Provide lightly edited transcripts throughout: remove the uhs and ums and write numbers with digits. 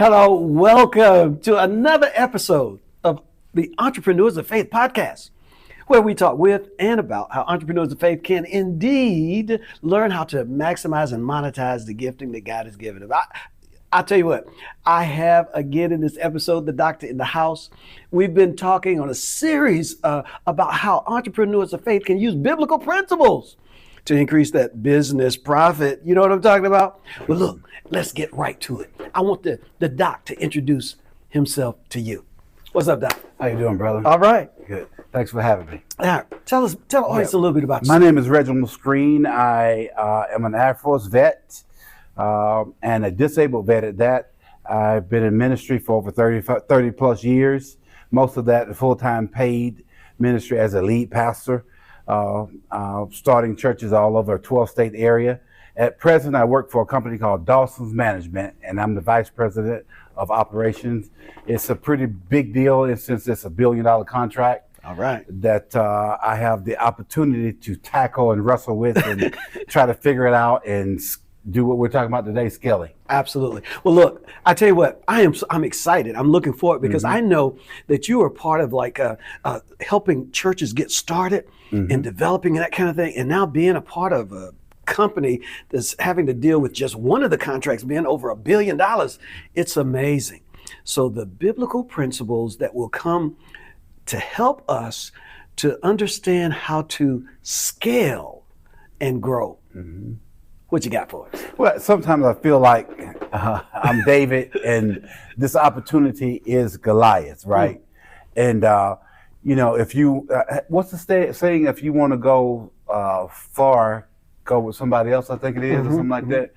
Hello, welcome to another episode of the Entrepreneurs of Faith podcast, where we talk with and about how entrepreneurs of faith can indeed learn how to maximize and monetize the gifting that God has given them. I'll tell you what, I have again in this episode, the doctor in the house. We've been talking on a series about how entrepreneurs of faith can use biblical principles to increase that business profit. You know what I'm talking about? Well, look, let's get right to it. I want the doc to introduce himself to you. What's up, Doc? How you doing, brother? All right. Good. Thanks for having me. All right. Tell the audience a little bit about My yourself. name is Reginald Screen. I am an Air Force vet and a disabled vet at that. I've been in ministry for over 30 plus years. Most of that full-time paid ministry as a lead pastor, starting churches all over a 12-state area. At present, I work for a company called Dawson's Management, and I'm the vice president of operations. It's a pretty big deal, and since it's $1 billion contract, All right. that I have the opportunity to tackle and wrestle with and try to figure it out and do what we're talking about today, scaling. Absolutely. Well, look, I tell you what, I'm excited. I'm looking forward because I know that you are part of like helping churches get started and developing that kind of thing, and now being a part of a company that's having to deal with just one of the contracts being over $1 billion. It's amazing. So the biblical principles that will come to help us to understand how to scale and grow. What you got for us? Well, sometimes I feel like I'm David and this opportunity is Goliath, right? And, you know, if you, what's the saying, if you want to go far, go with somebody else, I think it is, or something like that.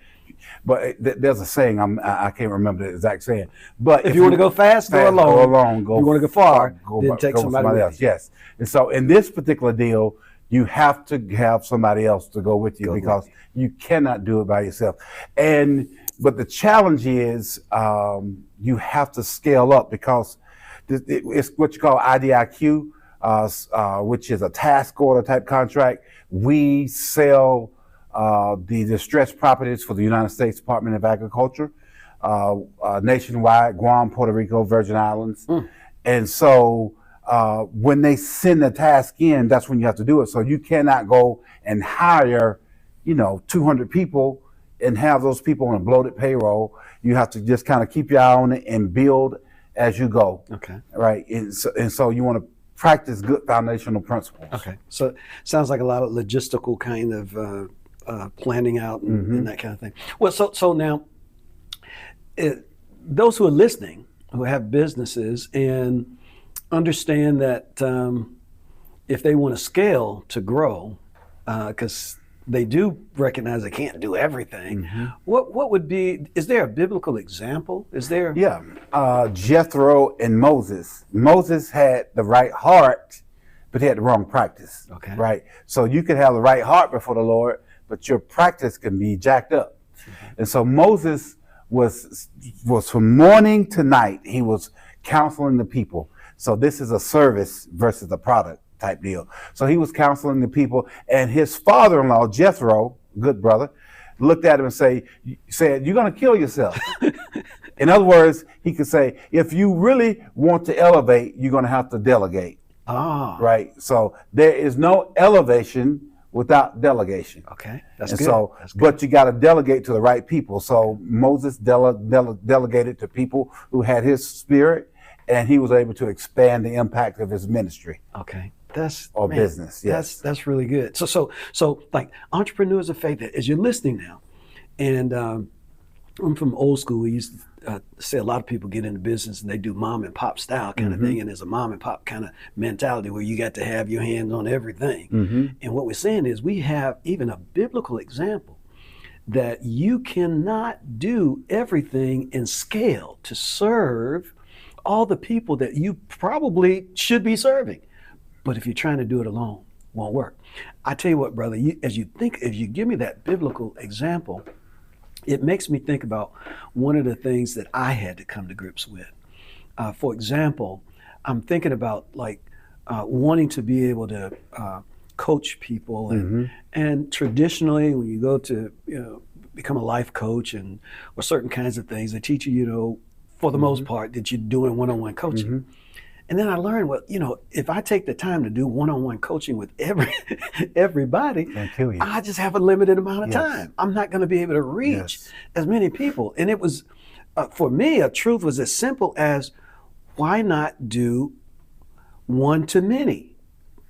But there's a saying, I can't remember the exact saying. But If you want to go fast, go alone. Go alone. If you want to go far, then take go with somebody else. with you. Yes. And so in this particular deal, you have to have somebody else to go with you because you cannot do it by yourself. But the challenge is you have to scale up because it's what you call IDIQ, which is a task order type contract. We sell the distressed properties for the United States Department of Agriculture, nationwide, Guam, Puerto Rico, Virgin Islands. And so when they send the task in, that's when you have to do it. So you cannot go and hire, 200 people and have those people on a bloated payroll. You have to just kind of keep your eye on it and build as you go. Okay. Right. And so you want to practice good foundational principles. Okay. So it sounds like a lot of logistical kind of planning out and that kind of thing. Well, so now those who are listening, who have businesses and understand that if they want to scale to grow, because they do recognize they can't do everything. What would be, is there a biblical example? Is there? Yeah, Jethro and Moses. Moses had the right heart, but he had the wrong practice. Okay. Right? So you could have the right heart before the Lord, but your practice can be jacked up. And so Moses was from morning to night, he was counseling the people. So this is a service versus a product type deal. So he was counseling the people, and his father-in-law, Jethro, good brother, looked at him and said, you're going to kill yourself. In other words, he could say, if you really want to elevate, you're going to have to delegate. Right? So there is no elevation without delegation. Okay, that's and good. So, but you got to delegate to the right people. So Moses delegated to people who had his spirit, and he was able to expand the impact of his ministry. Okay. Business. Yes. That's really good. So like entrepreneurs of faith, as you're listening now, and I'm from old school. We used to say a lot of people get into business and they do mom and pop style kind of thing. And there's a mom and pop kind of mentality where you got to have your hands on everything. And what we're saying is we have even a biblical example that you cannot do everything in scale to serve all the people that you probably should be serving. But if you're trying to do it alone, it won't work. I tell you what, brother, if you give me that biblical example, it makes me think about one of the things that I had to come to grips with. For example, I'm thinking about like wanting to be able to coach people, and traditionally when you go to become a life coach or certain kinds of things, they teach you for the most part, that you're doing one-on-one coaching. And then I learned, well, if I take the time to do one-on-one coaching with everybody, I just have a limited amount of time. I'm not going to be able to reach as many people. And it was, for me, a truth was as simple as, why not do one-to-many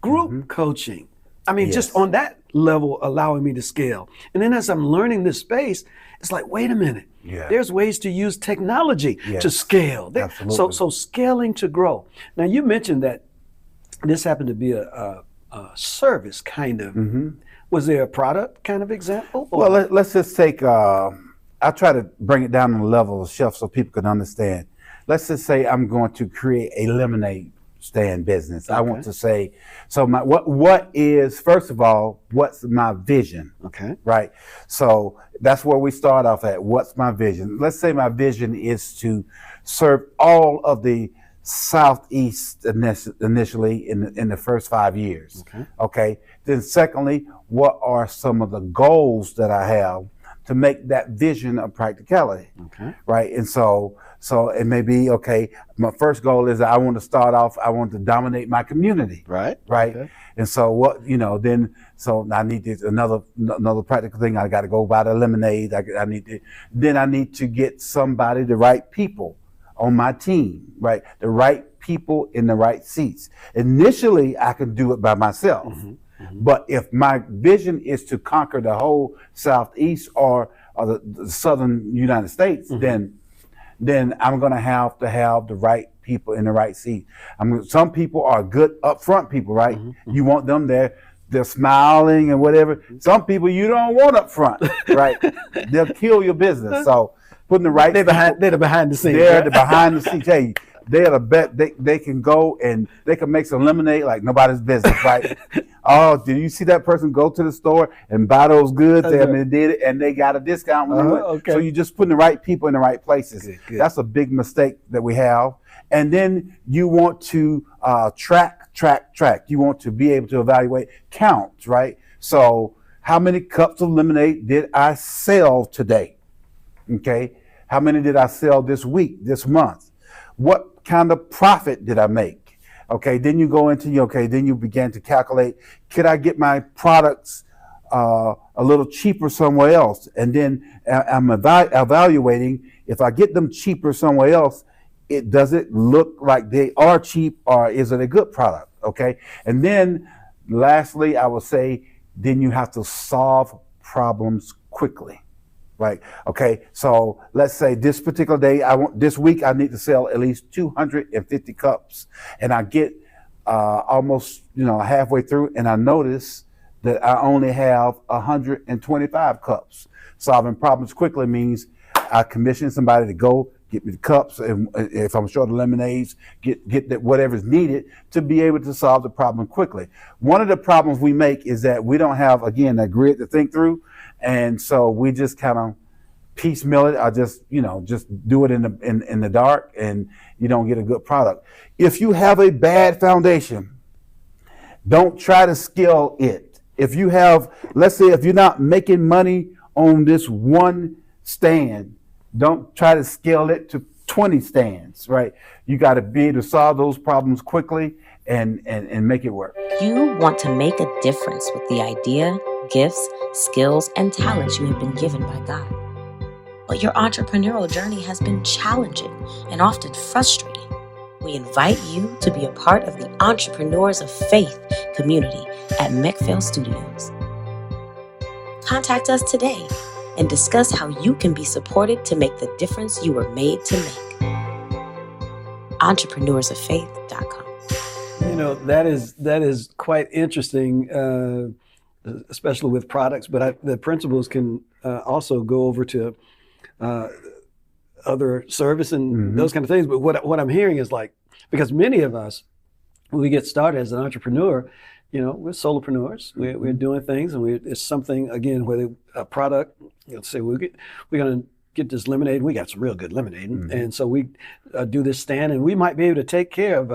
group coaching? I mean, just on that level, allowing me to scale. And then as I'm learning this space, it's like, wait a minute. There's ways to use technology to scale. So scaling to grow. Now, you mentioned that this happened to be a service kind of. Was there a product kind of example? Or? Well, let's just take, I'll try to bring it down on the level of shelf so people can understand. Let's just say I'm going to create a lemonade stand business. I want to say, so what is, first of all, what's my vision? Right? So that's where we start off at. What's my vision? Let's say my vision is to serve all of the Southeast initially in the first 5 years. Okay. Then secondly, what are some of the goals that I have to make that vision a practicality? Right. And so it may be, okay, my first goal is I want to start off, I want to dominate my community. Right. And so what, then, so I need this, another practical thing. I got to go buy the lemonade. I need to get somebody, the right people on my team, right? The right people in the right seats. Initially, I can do it by myself. But if my vision is to conquer the whole Southeast or the Southern United States, then I'm going to have the right people in the right seat. Some people are good upfront people, right? You want them there, they're smiling and whatever. Some people you don't want up front, right? They'll kill your business. So putting the right they're the behind the scenes. They're the behind the scenes. Hey, they're the bet. They can go and they can make some lemonade like nobody's business, right? Oh, did you see that person go to the store and buy those goods? They did it, and they got a discount when they went. So you're just putting the right people in the right places. Good. That's a big mistake that we have. And then you want to track. You want to be able to evaluate, count, right? So how many cups of lemonade did I sell today? Okay. How many did I sell this week, this month? What kind of profit did I make? Okay, then you go into, then you begin to calculate, could I get my products a little cheaper somewhere else? And then I'm evaluating, if I get them cheaper somewhere else, does it look like they are cheap, or is it a good product? Okay, and then lastly, I would say, then you have to solve problems quickly. Right. Okay. So let's say this particular day, this week, I need to sell at least 250 cups, and I get almost, halfway through, and I notice that I only have 125 cups. Solving problems quickly means I commission somebody to go get me the cups, and if I'm short of lemonades, get that whatever's needed to be able to solve the problem quickly. One of the problems we make is that we don't have, again, a grid to think through. And so we just kind of piecemeal it. I just do it in the dark, and you don't get a good product. If you have a bad foundation, don't try to scale it. If you have, let's say, if you're not making money on this one stand, don't try to scale it to 20 stands, right? You got to be able to solve those problems quickly and make it work. You want to make a difference with the idea, gifts, skills, and talents you have been given by God. But your entrepreneurial journey has been challenging and often frustrating. We invite you to be a part of the Entrepreneurs of Faith community at McPhail Studios. Contact us today and discuss how you can be supported to make the difference you were made to make. EntrepreneurSofFaith.com. That is quite interesting. Especially with products, but the principles can also go over to other service and those kind of things. But what I'm hearing is, like, because many of us, when we get started as an entrepreneur, we're solopreneurs. We're doing things, and it's something, again, whether a product, say we're going to get this lemonade. We got some real good lemonade, and so we do this stand, and we might be able to take care of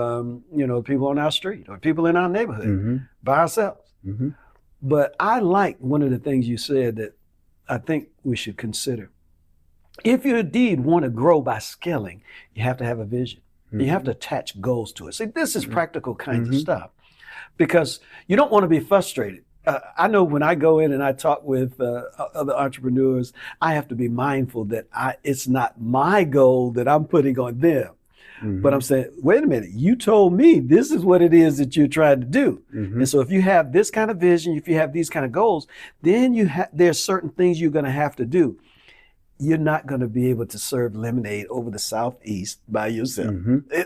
people on our street or people in our neighborhood by ourselves. But I like one of the things you said that I think we should consider. if you indeed want to grow by scaling, you have to have a vision. You have to attach goals to it. See, this is practical kinds of stuff, because you don't want to be frustrated. I know when I go in and I talk with other entrepreneurs, I have to be mindful that it's not my goal that I'm putting on them. But I'm saying, wait a minute, you told me this is what it is that you're trying to do. And so if you have this kind of vision, if you have these kind of goals, then there's certain things you're going to have to do. You're not going to be able to serve lemonade over the Southeast by yourself.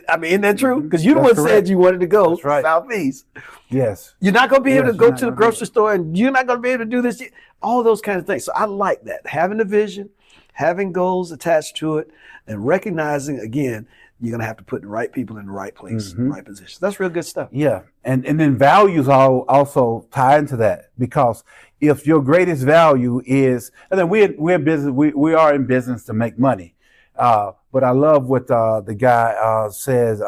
I mean, isn't that true? Because you the one said you wanted to go Southeast. Yes. You're not going to be able to go to the grocery store, and you're not going to be able to do this. All those kinds of things. So I like that. Having a vision, having goals attached to it, and recognizing, again, you're going to have to put the right people in the right place, in the right position. That's real good stuff. Yeah. And then values also tie into that, because if your greatest value is, and then we're business, we are in business to make money. But I love what the guy says,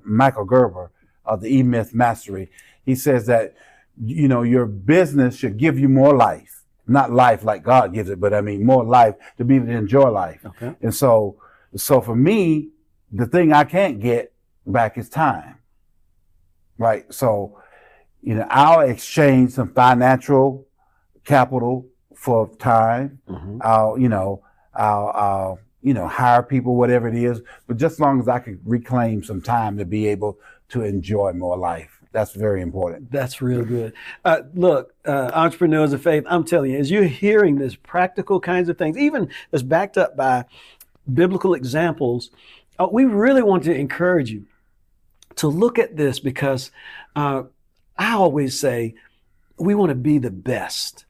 Michael Gerber, the E-Myth Mastery. He says that, your business should give you more life, not life like God gives it, but I mean more life to be able to enjoy life. Okay. And so for me, the thing I can't get back is time, right? So, I'll exchange some financial capital for time. I'll hire people, whatever it is, but just as long as I can reclaim some time to be able to enjoy more life. That's very important. That's real good. Look, entrepreneurs of faith, I'm telling you, as you're hearing this practical kinds of things, even as backed up by biblical examples, we really want to encourage you to look at this, because I always say we want to be the best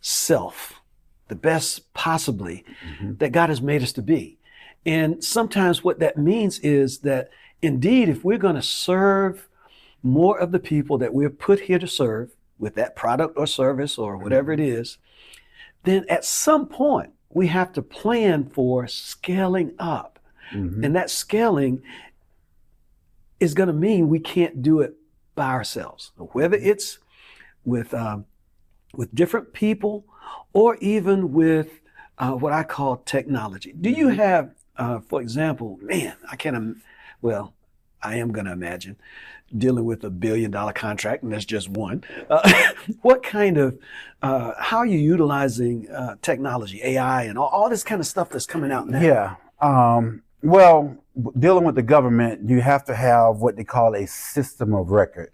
self, the best possibly that God has made us to be. And sometimes what that means is that indeed, if we're going to serve more of the people that we're put here to serve with that product or service or whatever it is, then at some point we have to plan for scaling up. And that scaling is going to mean we can't do it by ourselves, whether it's with different people or even with what I call technology. Do you have, for example, man, I am going to imagine dealing with $1 billion contract, and that's just one. What kind of, how are you utilizing technology, AI, and all this kind of stuff that's coming out now? Yeah. Well, dealing with the government, you have to have what they call a system of record.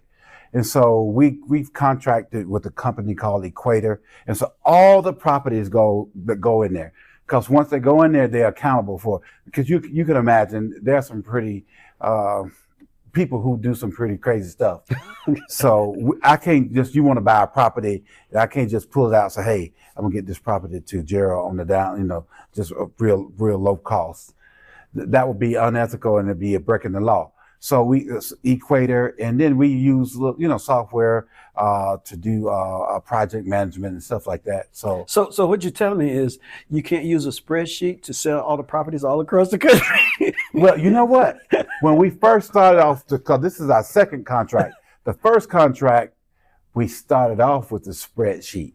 And so we've contracted with a company called Equator. And so all the properties go in there, because once they go in there, they're accountable for, because you can imagine there's some pretty, people who do some pretty crazy stuff. So I can't just, you want to buy a property, I can't just pull it out and say, hey, I'm gonna get this property to Gerald on the down, just a real low cost. That would be unethical, and it'd be a breaking the law. So we Equator, and then we use software to do project management and stuff like that. So what you're telling me is you can't use a spreadsheet to sell all the properties all across the country. Well, you know what? When we first started off, because this is our second contract, the first contract we started off with the spreadsheet.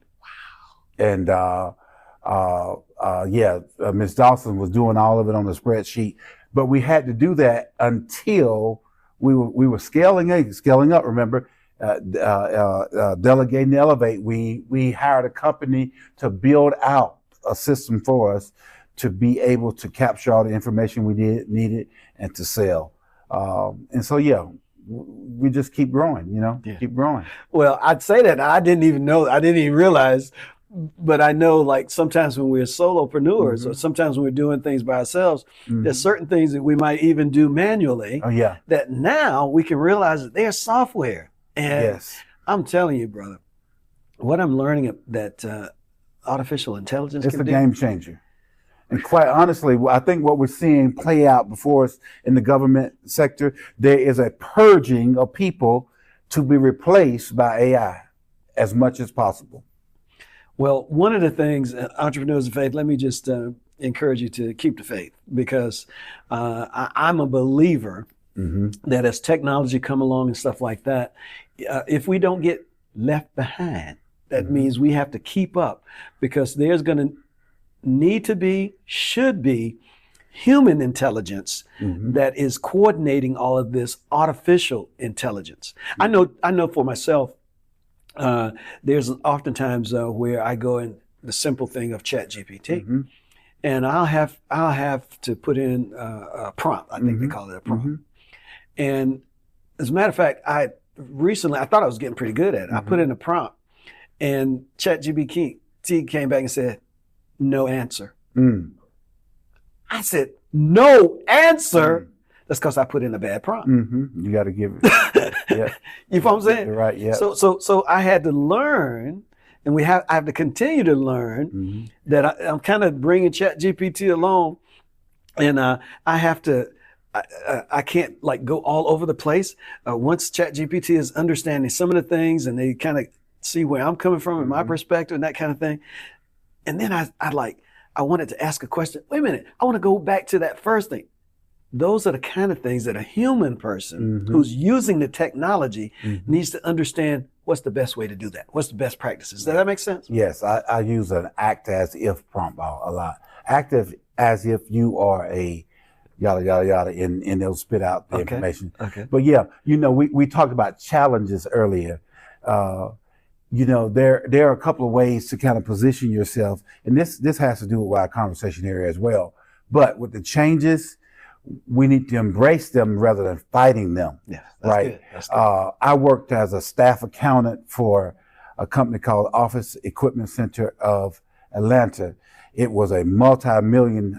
Wow. And Ms. Dawson was doing all of it on the spreadsheet, but we had to do that until we were scaling up. Remember, Delegate and Elevate. We hired a company to build out a system for us to be able to capture all the information we needed and to sell. And so, we just keep growing, keep growing. Well, I'd say that I didn't even realize. But I know, like, sometimes when we're solopreneurs or sometimes when we're doing things by ourselves, there's certain things that we might even do manually that now we can realize that they're software. And I'm telling you, brother, what I'm learning that artificial intelligence it's a game changer. And quite honestly, I think what we're seeing play out before us in the government sector, there is a purging of people to be replaced by AI as much as possible. Well, one of the things, entrepreneurs of faith, let me just encourage you to keep the faith, because I'm a believer that as technology come along and stuff like that, if we don't get left behind, that means we have to keep up, because there's going to should be human intelligence that is coordinating all of this artificial intelligence. I know for myself, there's oftentimes where I go in the simple thing of ChatGPT, and I'll have to put in a prompt. I think they call it a prompt. And as a matter of fact, I thought I was getting pretty good at it. I put in a prompt, and ChatGPT came back and said, "No answer." I said, "No answer." That's because I put in a bad prompt. You got to give it. Yeah. You know what I'm saying? You're right. Yeah. So I had to learn, and I have to continue to learn that I'm kind of bringing ChatGPT along, and I have to. I can't like go all over the place. Once ChatGPT is understanding some of the things, and they kind of see where I'm coming from and my perspective and that kind of thing, and then I wanted to ask a question. Wait a minute, I want to go back to that first thing. Those are the kind of things that a human person who's using the technology needs to understand. What's the best way to do that? What's the best practices? Does that make sense? Yes, I use an act as if prompt a lot. Active as if you are a yada, yada, yada, and they'll spit out the information. Okay. But yeah, we talked about challenges earlier. There are a couple of ways to kind of position yourself. And this has to do with our conversation here as well. But with the changes, we need to embrace them rather than fighting them. Yeah, that's right. Good. That's good. I worked as a staff accountant for a company called Office Equipment Center of Atlanta. It was a multi-million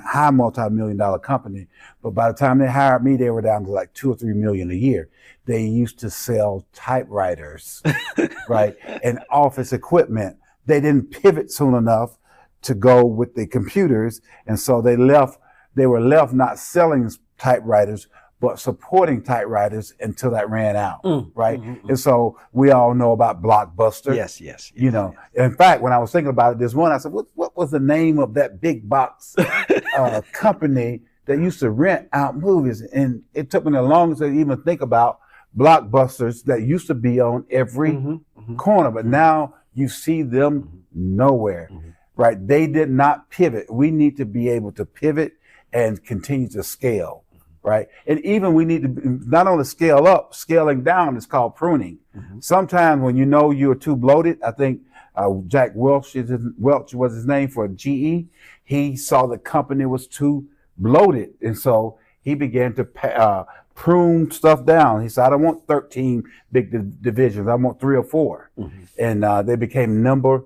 dollar company. But by the time they hired me, they were down to like $2 or $3 million a year. They used to sell typewriters, right? And office equipment. They didn't pivot soon enough to go with the computers. And so they were left not selling typewriters, but supporting typewriters until that ran out, right? And so we all know about Blockbuster. Yes. In fact, when I was thinking about it this morning, I said, what was the name of that big box company that used to rent out movies? And it took me the longest to even think about Blockbusters that used to be on every corner, but now you see them nowhere, right? They did not pivot. We need to be able to pivot and continue to scale, right? And even we need to not only scale up, scaling down is called pruning. Sometimes when you know you're too bloated, I think Jack Welch was his name for GE. He saw the company was too bloated. And so he began to prune stuff down. He said, I don't want 13 big divisions. I want 3 or 4. And they became number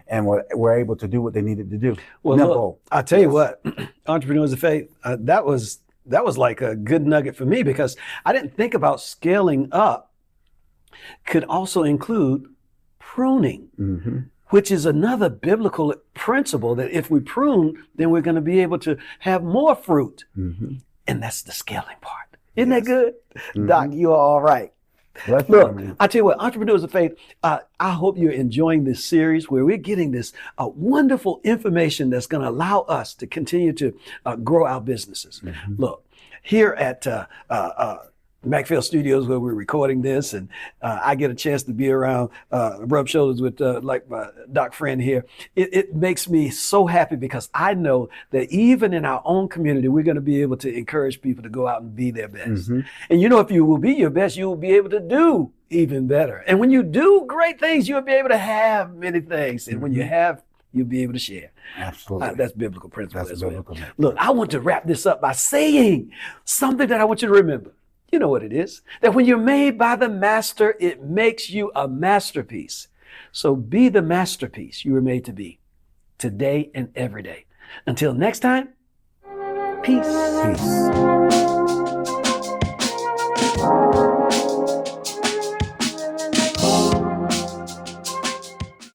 and were able to do what they needed to do. Well, look, I'll tell you what, Entrepreneurs of Faith, that was like a good nugget for me, because I didn't think about scaling up could also include pruning, which is another biblical principle that if we prune, then we're going to be able to have more fruit. And that's the scaling part. Isn't that good? Doc, you are all right. Look, I tell you what, Entrepreneurs of Faith, I hope you're enjoying this series where we're getting this wonderful information that's going to allow us to continue to grow our businesses. Look, here at McPhail Studios, where we're recording this, and I get a chance to be around, rub shoulders with like my doc friend here. It makes me so happy, because I know that even in our own community, we're going to be able to encourage people to go out and be their best. And if you will be your best, you will be able to do even better. And when you do great things, you'll be able to have many things. And when you have, you'll be able to share. Absolutely. That's biblical principle as well. Look, I want to wrap this up by saying something that I want you to remember. You know what it is, that when you're made by the master, it makes you a masterpiece. So be the masterpiece you were made to be today and every day. Until next time, peace.